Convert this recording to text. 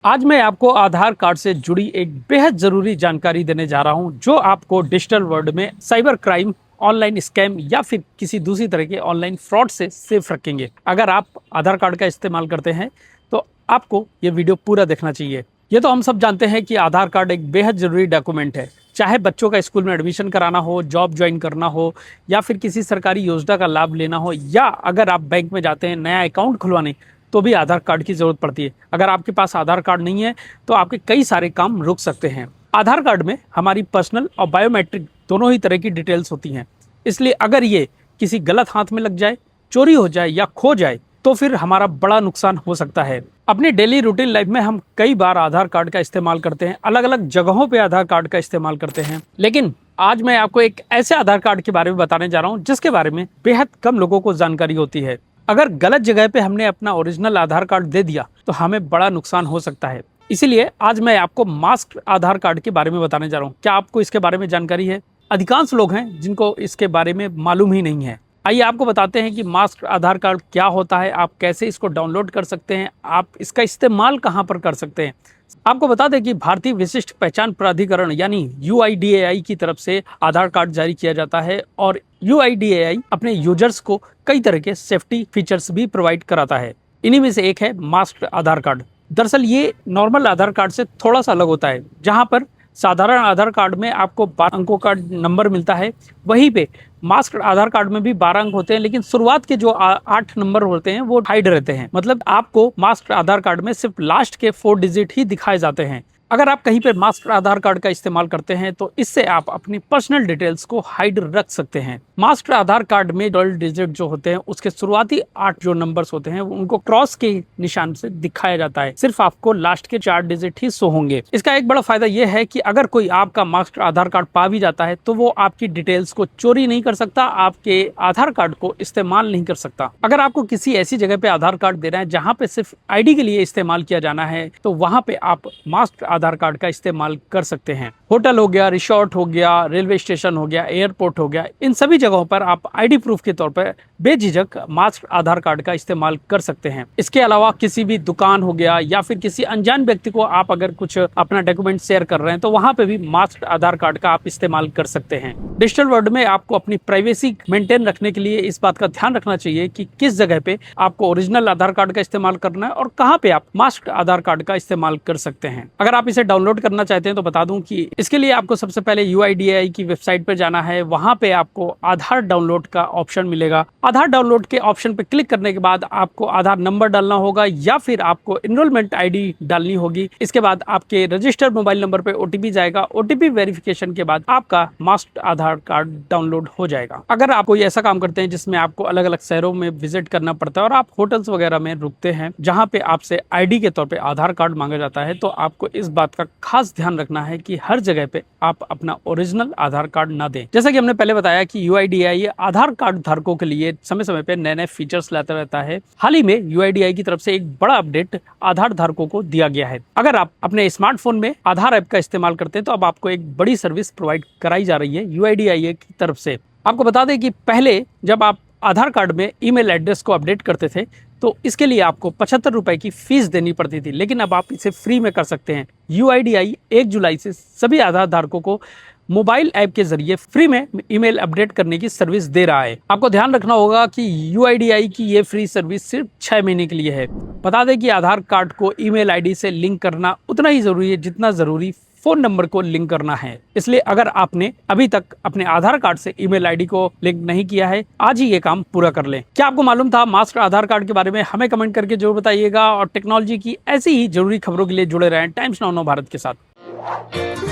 आज मैं आपको आधार कार्ड से जुड़ी एक बेहद जरूरी जानकारी देने जा रहा हूं, जो आपको डिजिटल वर्ल्ड में साइबर क्राइम, ऑनलाइन स्कैम या फिर किसी दूसरी तरह के ऑनलाइन फ्रॉड से सेफ रखेंगे। अगर आप आधार कार्ड का इस्तेमाल करते हैं तो आपको ये वीडियो पूरा देखना चाहिए। ये तो हम सब जानते हैं कि आधार कार्ड एक बेहद जरूरी डॉक्यूमेंट है। चाहे बच्चों का स्कूल में एडमिशन कराना हो, जॉब ज्वाइन करना हो, या फिर किसी सरकारी योजना का लाभ लेना हो, या अगर आप बैंक में जाते हैं नया अकाउंट खुलवाने, तो भी आधार कार्ड की जरूरत पड़ती है। अगर आपके पास आधार कार्ड नहीं है तो आपके कई सारे काम रुक सकते हैं। आधार कार्ड में हमारी पर्सनल और बायोमेट्रिक दोनों ही तरह की डिटेल्स होती हैं। इसलिए अगर ये किसी गलत हाथ में लग जाए, चोरी हो जाए या खो जाए तो फिर हमारा बड़ा नुकसान हो सकता है। अपनी डेली रूटीन लाइफ में हम कई बार आधार कार्ड का इस्तेमाल करते हैं, अलग अलग जगहों पे आधार कार्ड का इस्तेमाल करते हैं। लेकिन आज मैं आपको एक ऐसे आधार कार्ड के बारे में बताने जा रहा हूँ जिसके बारे में बेहद कम लोगों को जानकारी होती है। अगर गलत जगह पे हमने अपना ओरिजिनल आधार कार्ड दे दिया तो हमें बड़ा नुकसान हो सकता है। इसीलिए आज मैं आपको मास्क आधार कार्ड के बारे में बताने जा रहा हूँ। क्या आपको इसके बारे में जानकारी है? अधिकांश लोग हैं जिनको इसके बारे में मालूम ही नहीं है। आइए आपको बताते हैं कि मास्क आधार कार्ड क्या होता है, आप कैसे इसको डाउनलोड कर सकते हैं, आप इसका इस्तेमाल कहाँ पर कर सकते हैं। आपको बता दें कि भारतीय विशिष्ट पहचान प्राधिकरण यानी UIDAI की तरफ से आधार कार्ड जारी किया जाता है और UIDAI अपने यूजर्स को कई तरह के सेफ्टी फीचर्स भी प्रोवाइड कराता है। इन्हीं में से एक है मास्क आधार कार्ड। दरअसल ये नॉर्मल आधार कार्ड से थोड़ा सा अलग होता है। जहाँ पर साधारण आधार कार्ड में आपको 12 अंकों का नंबर मिलता है, वहीं पे मास्क आधार कार्ड में भी 12 अंक होते हैं, लेकिन शुरुआत के जो 8 नंबर होते हैं वो हाइड रहते हैं। मतलब आपको मास्क आधार कार्ड में सिर्फ लास्ट के 4 डिजिट ही दिखाए जाते हैं। अगर आप कहीं पे मास्क आधार कार्ड का इस्तेमाल करते हैं तो इससे आप अपनी पर्सनल डिटेल्स को हाइड रख सकते हैं। मास्क आधार कार्ड में 12 डिजिट जो होते हैं उसके शुरुआती 8 जो नंबर्स होते हैं उनको क्रॉस के निशान से दिखाया जाता है। सिर्फ आपको लास्ट के 4 डिजिट ही शो होंगे। इसका एक बड़ा फायदा यह है कि अगर कोई आपका मास्क आधार कार्ड पा भी जाता है तो वो आपकी डिटेल्स को चोरी नहीं कर सकता, आपके आधार कार्ड को इस्तेमाल नहीं कर सकता। अगर आपको किसी ऐसी जगह पे आधार कार्ड देना है जहाँ पे सिर्फ ID के लिए इस्तेमाल किया जाना है तो वहाँ पे आप मास्क आधार कार्ड का इस्तेमाल कर सकते हैं। होटल हो गया, रिसोर्ट हो गया, रेलवे स्टेशन हो गया, एयरपोर्ट हो गया, इन सभी जगहों पर आप ID प्रूफ के तौर पर बेझिझक मास्क आधार कार्ड का इस्तेमाल कर सकते हैं। इसके अलावा किसी भी दुकान हो गया या फिर किसी अनजान व्यक्ति को आप अगर कुछ अपना डॉक्यूमेंट शेयर कर रहे हैं तो वहां पे भी मास्क आधार कार्ड का आप इस्तेमाल कर सकते हैं। डिजिटल वर्ल्ड में आपको अपनी प्राइवेसी मेंटेन रखने के लिए इस बात का ध्यान रखना चाहिए कि किस जगह पे आपको ओरिजिनल आधार कार्ड का इस्तेमाल करना है और कहाँ पे आप मास्क आधार कार्ड का इस्तेमाल कर सकते हैं। अगर आप इसे डाउनलोड करना चाहते हैं तो बता दूं कि इसके लिए आपको सबसे पहले UIDAI की वेबसाइट पर जाना है। वहां पे आपको आधार डाउनलोड का ऑप्शन मिलेगा। आधार डाउनलोड के ऑप्शन पे क्लिक करने के बाद आपको आधार नंबर डालना होगा या फिर आपको एनरोलमेंट ID डालनी होगी। इसके बाद आपके रजिस्टर्ड मोबाइल नंबर पे OTP जाएगा। OTP वेरिफिकेशन के बाद आपका मास्क आधार कार्ड डाउनलोड हो जाएगा। अगर आप कोई ऐसा काम करते हैं जिसमें आपको अलग अलग शहरों में विजिट करना पड़ता है और आप होटल्स वगैरह में रुकते हैं जहाँ पे आपसे ID के तौर पे आधार कार्ड मांगा जाता है, तो आपको इस बात का खास ध्यान रखना है कि हर जगह पे आप अपना ओरिजिनल आधार कार्ड ना दें। जैसा कि हमने पहले बताया कि UIDAI आधार कार्ड धारकों के लिए समय समय पे नए नए फीचर्स लाता रहता है। हाल ही में UIDAI की तरफ से एक बड़ा अपडेट आधार धारकों को दिया गया है। अगर आप अपने स्मार्टफोन में आधार ऐप का इस्तेमाल करते हैं तो अब आपको एक बड़ी सर्विस प्रोवाइड कराई जा रही है UIDAI की तरफ से। आपको बता दें कि पहले जब आप आधार कार्ड में ईमेल एड्रेस को अपडेट करते थे तो इसके लिए आपको 75 रुपए की फीस देनी पड़ती थी, लेकिन अब आप इसे फ्री में कर सकते हैं। UIDAI 1 जुलाई से सभी आधार धारकों को मोबाइल ऐप के जरिए फ्री में ईमेल अपडेट करने की सर्विस दे रहा है। आपको ध्यान रखना होगा कि UIDAI की ये फ्री सर्विस सिर्फ 6 महीने के लिए है। बता दें कि आधार कार्ड को ईमेल ID से लिंक करना उतना ही जरूरी है जितना जरूरी फोन नंबर को लिंक करना है। इसलिए अगर आपने अभी तक अपने आधार कार्ड से ईमेल ID को लिंक नहीं किया है, आज ही ये काम पूरा कर लें। क्या आपको मालूम था मास्क आधार कार्ड के बारे में? हमें कमेंट करके जरूर बताइएगा और टेक्नोलॉजी की ऐसी ही जरूरी खबरों के लिए जुड़े रहें टाइम्स नाउ भारत के साथ।